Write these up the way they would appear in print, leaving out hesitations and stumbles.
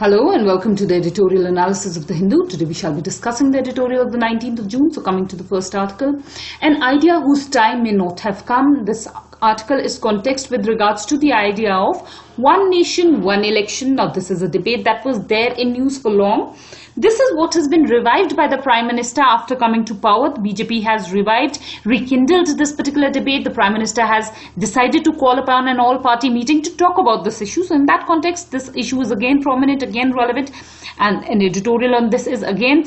Hello and welcome to the editorial analysis of The Hindu. Today we shall be discussing the editorial of the 19th of June. So coming to the first article, an idea whose time may not have come. This article is context with regards to the idea of one nation, one election. Now this is a debate that was there in news for long. This is what has been revived by the Prime Minister after coming to power. The BJP has rekindled this particular debate. The Prime Minister has decided to call upon an all-party meeting to talk about this issue. So in that context, this issue is again prominent, again relevant. And an editorial on this is again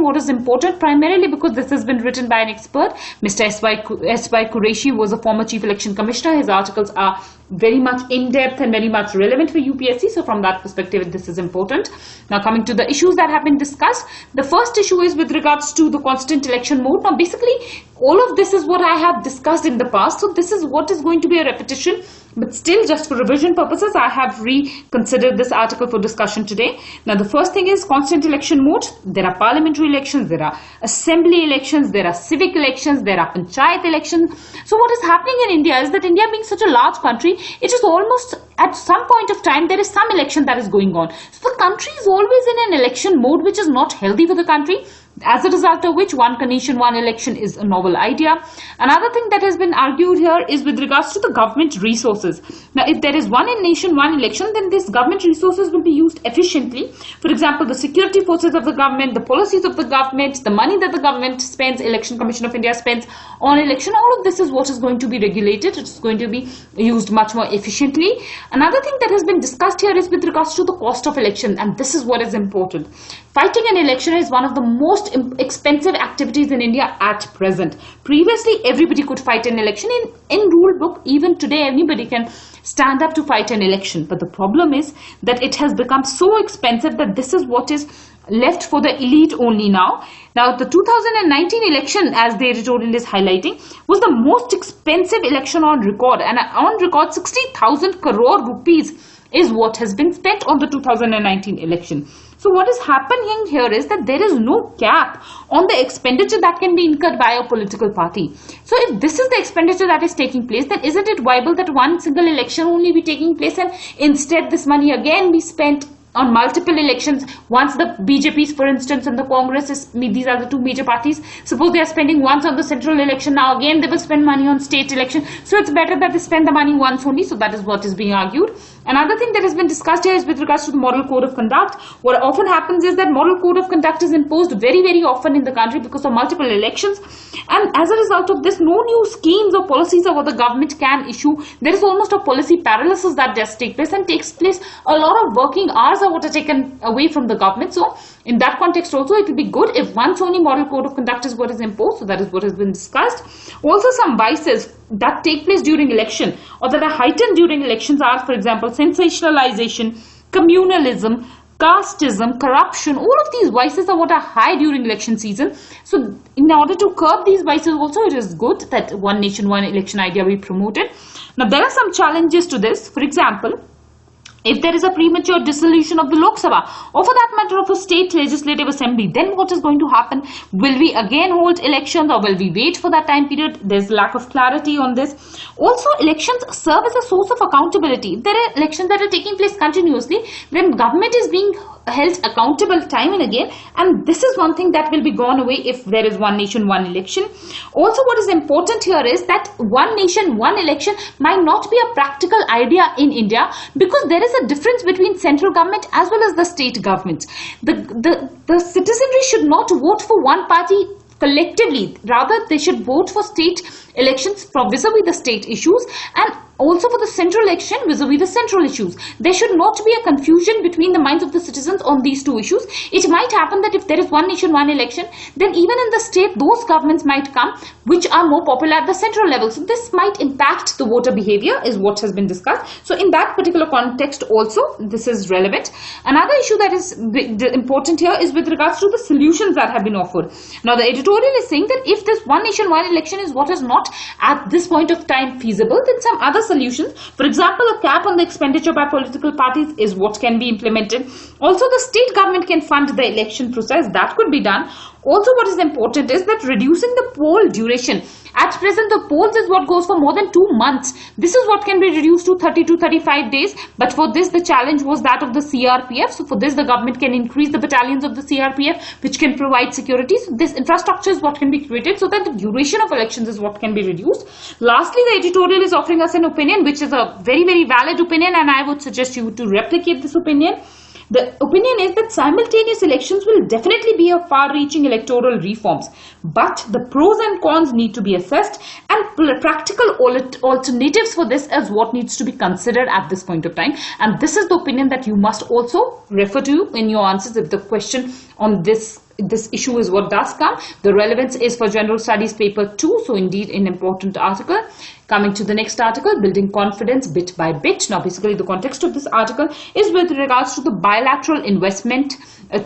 what is important, primarily because this has been written by an expert. Mr. S.Y. Qureshi was a former Chief Election Commissioner. His articles are very much in-depth and very much relevant for UPSC. So from that perspective, this is important. Now coming to the issues that have been discussed. The first issue is with regards to the constant election mode. Now basically, all of this is what I have discussed in the past. So this is what is going to be a repetition. But still, just for revision purposes, I have reconsidered this article for discussion today. Now, the first thing is constant election mode. There are parliamentary elections, there are assembly elections, there are civic elections, there are panchayat elections. So what is happening in India is that India being such a large country, it is almost at some point of time, there is some election that is going on. So the country is always in an election mode, which is not healthy for the country. As a result of which, one nation, one election is a novel idea. Another thing that has been argued here is with regards to the government resources. Now, if there is one nation, one election, then these government resources will be used efficiently. For example, the security forces of the government, the policies of the government, the money that the government spends, Election Commission of India spends on election, all of this is what is going to be regulated. It's going to be used much more efficiently. Another thing that has been discussed here is with regards to the cost of election, and this is what is important. Fighting an election is one of the most expensive activities in India at present. Previously, everybody could fight an election. In rule book, even today, anybody can stand up to fight an election. But the problem is that it has become so expensive that this is what is left for the elite only now. Now, the 2019 election, as the editorial is highlighting, was the most expensive election on record. And on record, 60,000 crore rupees is what has been spent on the 2019 election. So what is happening here is that there is no cap on the expenditure that can be incurred by a political party. So if this is the expenditure that is taking place, then isn't it viable that one single election only be taking place and instead this money again be spent on multiple elections? Once the BJPs, for instance, and the Congress, these are the two major parties, suppose they are spending once on the central election, now again they will spend money on state election. So it's better that they spend the money once only. So that is what is being argued. Another thing that has been discussed here is with regards to the model code of conduct. What often happens is that model code of conduct is imposed very, very often in the country because of multiple elections. And as a result of this, no new schemes or policies of what the government can issue. There is almost a policy paralysis that does take place, and takes place. A lot of working hours are what are taken away from the government. So in that context also, it will be good if once only model code of conduct is what is imposed. So that is what has been discussed. Also, some vices that take place during election or that are heightened during elections are, for example, sensationalization, communalism, casteism, corruption. All of these vices are what are high during election season. So in order to curb these vices also, it is good that one nation, one election idea be promoted. Now there are some challenges to this. For example, if there is a premature dissolution of the Lok Sabha, or for that matter of a state legislative assembly, then what is going to happen? Will we again hold elections or will we wait for that time period? There's lack of clarity on this. Also, elections serve as a source of accountability. If there are elections that are taking place continuously, then government is being held accountable time and again, and this is one thing that will be gone away if there is one nation, one election. Also, what is important here is that one nation, one election might not be a practical idea in India, because there is a difference between central government as well as the state government. The citizenry should not vote for one party collectively. Rather, they should vote for state elections for vis-a-vis the state issues, and also for the central election vis-a-vis the central issues. There should not be a confusion between the minds of the citizens on these two issues. It might happen that if there is one nation, one election, then even in the state, those governments might come which are more popular at the central level. So this might impact the voter behavior, is what has been discussed. So in that particular context also, this is relevant. Another issue that is important here is with regards to the solutions that have been offered. Now the editorial is saying that if this one nation, one election is what is not at this point of time feasible, then some other solutions, for example, a cap on the expenditure by political parties is what can be implemented. Also, the state government can fund the election process. That could be done. Also, what is important is that reducing the poll duration. At present, the polls is what goes for more than 2 months. This is what can be reduced to 30 to 35 days. But for this, the challenge was that of the CRPF. So for this, the government can increase the battalions of the CRPF, which can provide security. So this infrastructure is what can be created so that the duration of elections is what can be reduced. Lastly, the editorial is offering us an opinion, which is a very, very valid opinion, and I would suggest you to replicate this opinion. The opinion is that simultaneous elections will definitely be a far-reaching electoral reforms, but the pros and cons need to be assessed, and practical alternatives for this is what needs to be considered at this point of time. And this is the opinion that you must also refer to in your answers if the question on this issue is what does come. The relevance is for General Studies paper 2, so indeed an important article. Coming to the next article, building confidence bit by bit. Now basically the context of this article is with regards to the bilateral investment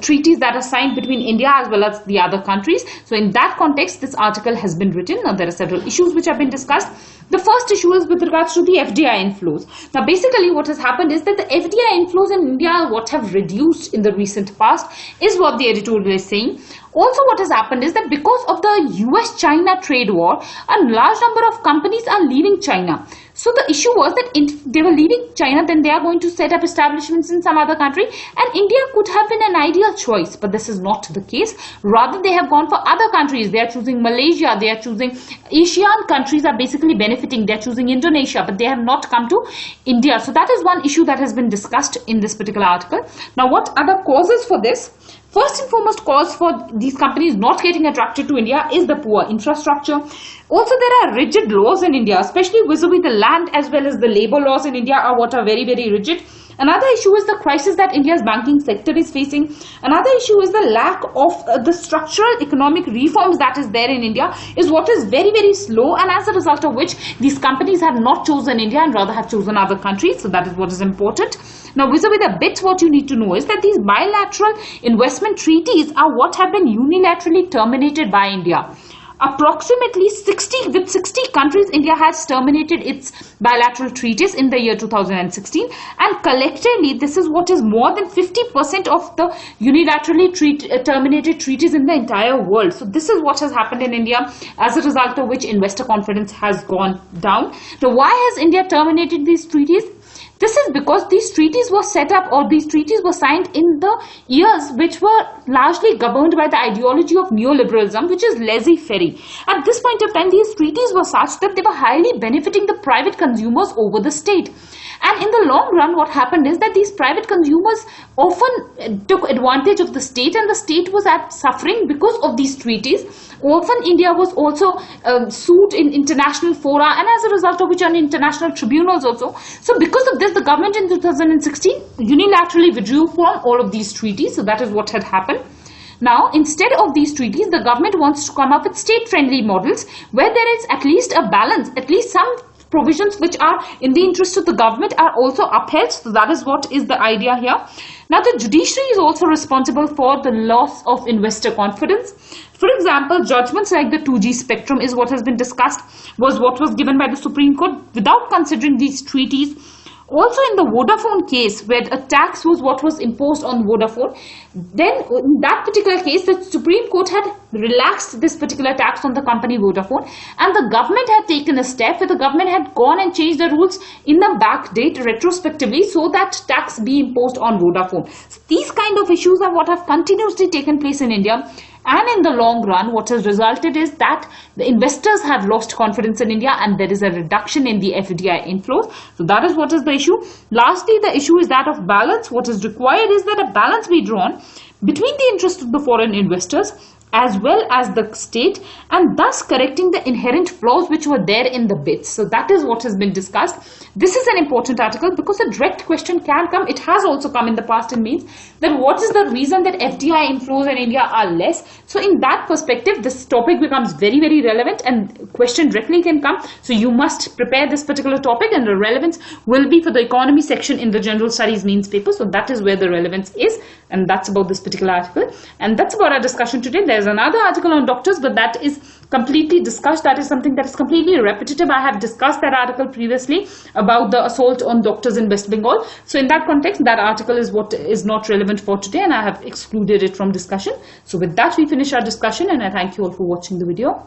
treaties that are signed between India as well as the other countries. So in that context, this article has been written. Now there are several issues which have been discussed. The first issue is with regards to the FDI inflows. Now basically what has happened is that the FDI inflows in India, what have reduced in the recent past, is what the editorial is saying. Also what has happened is that because of the US-China trade war, a large number of companies are leaving China. So the issue was that if they were leaving China, then they are going to set up establishments in some other country, and India could have been an ideal choice, but this is not the case. Rather, they have gone for other countries. They are choosing Malaysia, they are choosing ASEAN countries are basically benefiting. They are choosing Indonesia, but they have not come to India. So that is one issue that has been discussed in this particular article. Now, what are the causes for this? First and foremost cause for these companies not getting attracted to India is the poor infrastructure. Also, there are rigid laws in India, especially vis-a-vis the land as well as the labor laws in India are what are very, very rigid. Another issue is the crisis that India's banking sector is facing. Another issue is the lack of the structural economic reforms that is there in India is what is very, very slow, and as a result of which these companies have not chosen India and rather have chosen other countries. So that is what is important. Now, vis-a-vis the bits, what you need to know is that these bilateral investment treaties are what have been unilaterally terminated by India. Approximately 60 countries, India has terminated its bilateral treaties in the year 2016, and collectively this is what is more than 50% of the unilaterally terminated treaties in the entire world. So this is what has happened in India, as a result of which investor confidence has gone down. Now, why has India terminated these treaties? This is because these treaties were set up, or these treaties were signed in the years which were largely governed by the ideology of neoliberalism, which is laissez-faire. At this point of time, these treaties were such that they were highly benefiting the private consumers over the state. And in the long run, what happened is that these private consumers often took advantage of the state, and the state was suffering because of these treaties. Often India was also sued in international fora, and as a result of which on international tribunals also. So because of this, the government in 2016 unilaterally withdrew from all of these treaties. So that is what had happened. Now, instead of these treaties, the government wants to come up with state-friendly models where there is at least a balance, at least some provisions which are in the interest of the government are also upheld. So that is what is the idea here. Now, the judiciary is also responsible for the loss of investor confidence. For example, judgments like the 2G spectrum is what has been discussed, was what was given by the Supreme Court without considering these treaties. Also in the Vodafone case, where a tax was what was imposed on Vodafone, then in that particular case, the Supreme Court had relaxed this particular tax on the company Vodafone, and the government had taken a step where the government had gone and changed the rules in the back date retrospectively so that tax be imposed on Vodafone. So these kind of issues are what have continuously taken place in India. And in the long run, what has resulted is that the investors have lost confidence in India, and there is a reduction in the FDI inflows. So that is what is the issue. Lastly, the issue is that of balance. What is required is that a balance be drawn between the interest of the foreign investors as well as the state, and thus correcting the inherent flaws which were there in the bids. So that is what has been discussed. This is an important article because a direct question can come. It has also come in the past and means that what is the reason that FDI inflows in India are less. So in that perspective, this topic becomes very, very relevant, and question directly can come. So you must prepare this particular topic, and the relevance will be for the economy section in the general studies means paper. So that is where the relevance is, and that's about this particular article. And that's about our discussion today. There's another article on doctors, but that is completely discussed. That is something that is completely repetitive. I have discussed that article previously about the assault on doctors in West Bengal. So in that context, that article is what is not relevant for today, and I have excluded it from discussion. So with that, we finish our discussion, and I thank you all for watching the video.